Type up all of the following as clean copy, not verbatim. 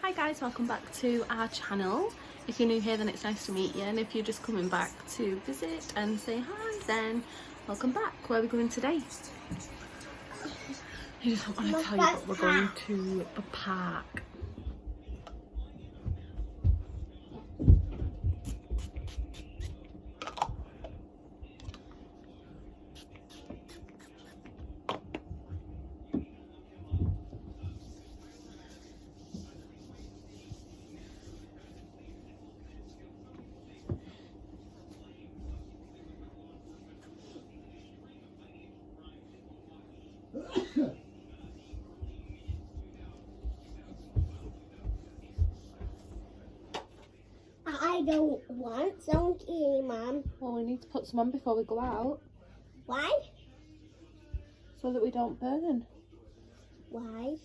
Hi guys, welcome back to our channel. If you're new here, then it's nice to meet you, and if you're just coming back to visit and say hi, then welcome back. Where are we going today? I just don't want to tell you, but we're going to the park. I don't want Sunscreen, Mum. Well, we need to put some on before we go out. Why? So that we don't burn. Why?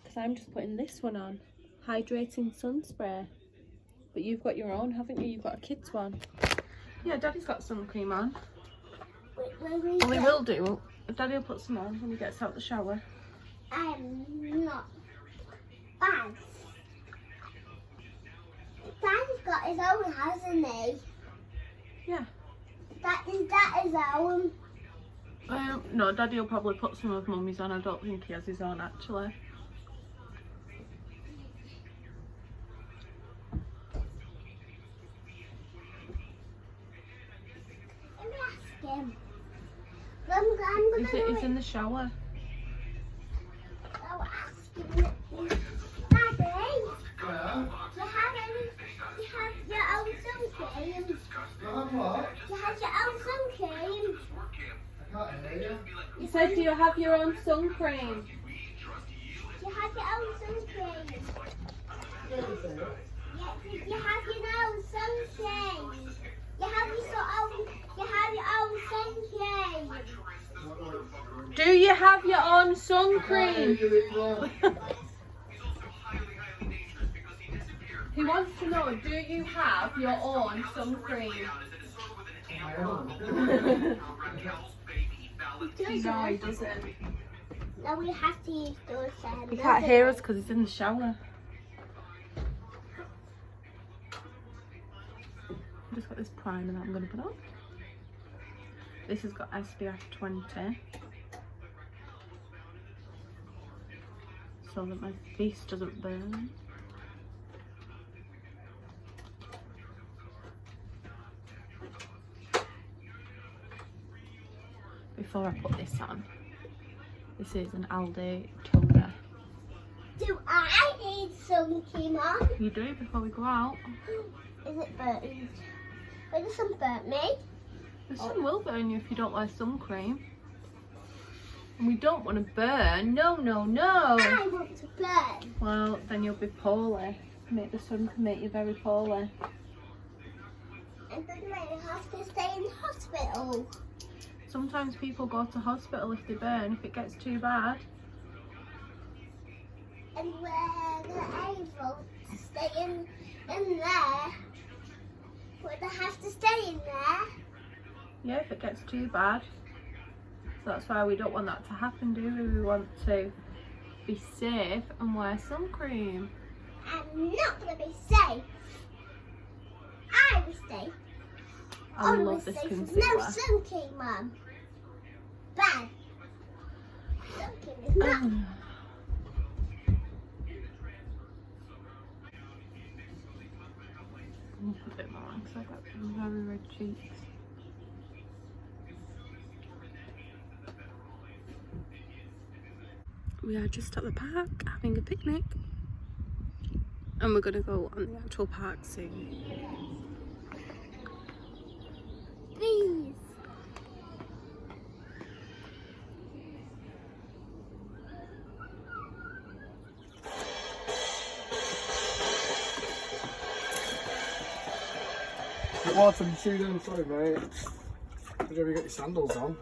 Because I'm just putting this one on. Hydrating sun spray. But you've got your own, haven't you? You've got a kid's one. Yeah, Daddy's got sun cream on. Wait, And we will do. Daddy will put some on when he gets out the shower. I'm not bad. Daddy's got his own, hasn't he? Yeah. That is own. No, Daddy will probably put some of Mummy's on. I don't think he has his own actually. Let me ask him. I'm He's in the shower. I'll ask him. Daddy, do you have your own sunscreen? Do you have your own sunscreen? He said, do you have your own sun cream? Do you have your own sunscreen? Yeah, you have your own sunscreen. You have your own sunscreen. Do you have your own sun cream? He wants to know, do you have your own sun cream? No, he doesn't. No, we have to use those. He can't hear us because he's in the shower. I've just got this primer that I'm going to put on. This has got SPF 20. So that my face doesn't burn. Before I put this on, this is an Aldi toner. Do I need sun cream on? You do before we go out. Is it burnt? Will the sun burnt me? The sun will burn you if you don't wear sun cream. And we don't want to burn. No, no, no. I want to burn. Well, then you'll be poorly. The sun can make you very poorly. And then I have to stay in hospital. Sometimes people go to hospital if they burn, if it gets too bad. And where they're able to stay in there. Would they have to stay in there? Yeah, if it gets too bad. So that's why we don't want that to happen, do we? We want to be safe and wear sun cream. I'm not going to be safe. I will stay. I love this concealer. No sun cream, Mum. Bad. Sun cream is not. A bit more because I've got some very red cheeks. We are just at the park having a picnic, and we're going to go on the actual park soon. Bees. What some shoes on? Sorry, mate. Did you ever get your sandals on?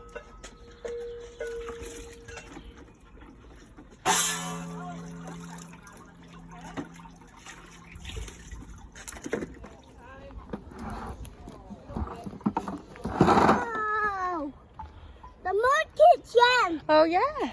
Oh, the mud kitchen. Oh yeah.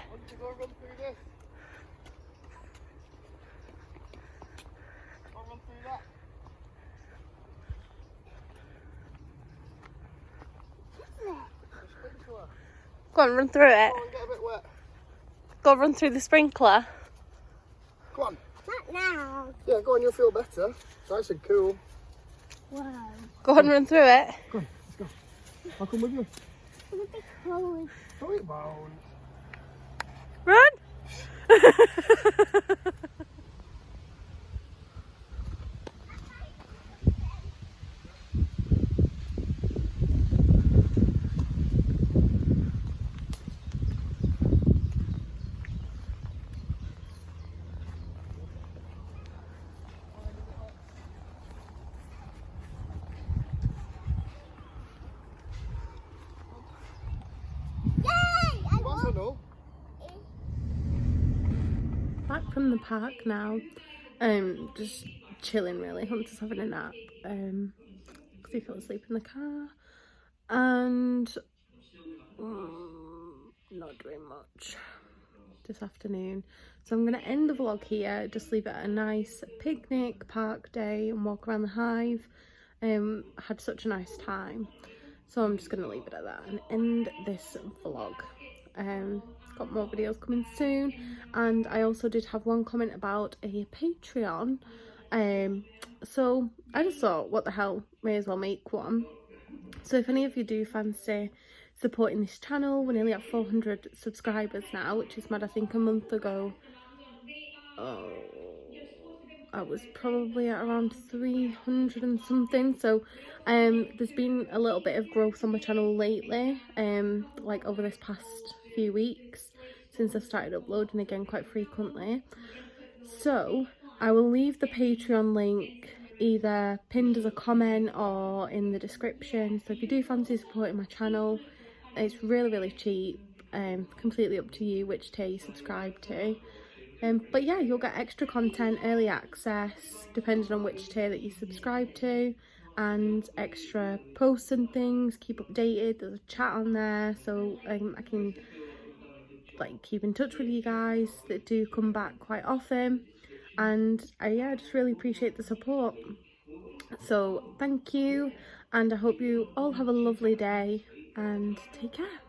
Go on, run through it. Go on, get a bit wet. Go run through the sprinkler. Go on. Not now. Yeah, go on, you'll feel better. It's nice and cool. Wow. Go on, run through it. Go on, let's go. I'll come with you. It's a bit cold. Oh, it won't. Run! Yay! I What's won. that all? Back from the park now. Just chilling really. Hunter's having a nap. Because he fell asleep in the car. And not doing much this afternoon. So I'm going to end the vlog here. Just leave it at a nice picnic park day and walk around the hive. Had such a nice time. So I'm just going to leave it at that and end this vlog. Got more videos coming soon, and I also did have one comment about a Patreon. So I just thought, what the hell, may as well make one. So if any of you do fancy supporting this channel, we're nearly at 400 subscribers now, which is mad. I think a month ago, I was probably at around 300 and something. So there's been a little bit of growth on my channel lately, like over this past few weeks since I started uploading again quite frequently. So I will leave the Patreon link either pinned as a comment or in the description. So if you do fancy supporting my channel, it's really cheap, completely up to you which tier you subscribe to. But yeah, you'll get extra content, early access, depending on which tier that you subscribe to, and extra posts and things, keep updated. There's a chat on there, so I can like keep in touch with you guys that do come back quite often. And yeah, I just really appreciate the support. So thank you, and I hope you all have a lovely day and take care.